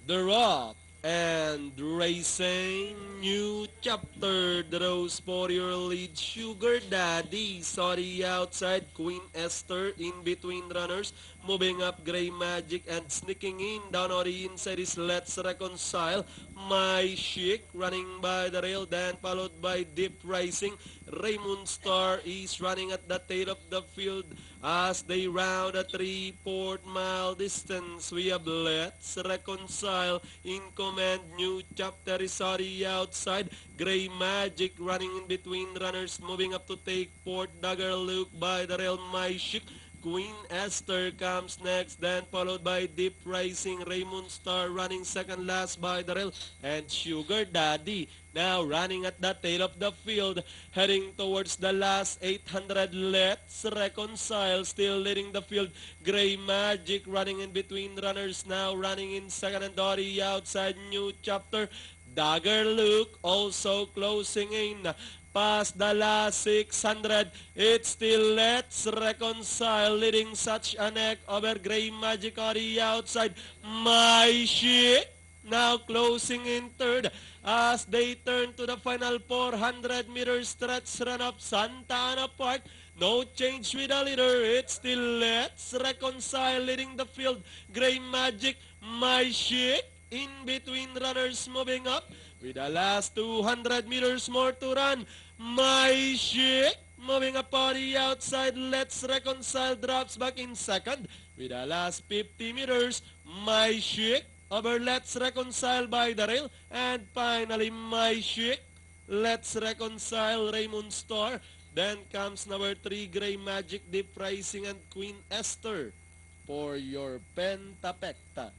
The Rock and Racing New Chapter. The Rose for your lead. Sugar Daddy saw the outside. Queen Esther in between runners. Moving up Gray Magic and sneaking in. Down on the inside is Let's Reconcile. My Chic running by the rail. Then followed by Deep Rising. Raymond Star is running at the tail of the field as they round a 3/4 mile distance. We have Let's Reconcile in command. New Chapter is on the outside. Gray Magic running in between runners, moving up to take fourth. Dagger Luke by the rail. My Chic. Queen Esther comes next, then followed by Deep Rising. Raymond Star running second last by the rail, and Sugar Daddy now running at the tail of the field, heading towards the last 800. Let's Reconcile still leading the field. Gray Magic running in between runners, now running in second, and Dory outside. New Chapter. Dagger Luke also closing in. Past the last 600, it's still Let's Reconcile leading such a neck over. Gray Magic on the outside. My Chic now closing in third as they turn to the final 400-meter stretch run up Santa Ana Park. No change with the leader. It's still Let's Reconcile leading the field. Gray Magic, My Chic in between runners moving up with the last 200 meters more to run. My Chic moving up on the outside. Let's Reconcile drops back in second with the last 50 meters. My Chic over Let's Reconcile by the rail. And finally, My Chic, Let's Reconcile, Raymond Star. Then comes number 3, Gray Magic, Deep Rising, and Queen Esther for your Pentapecta.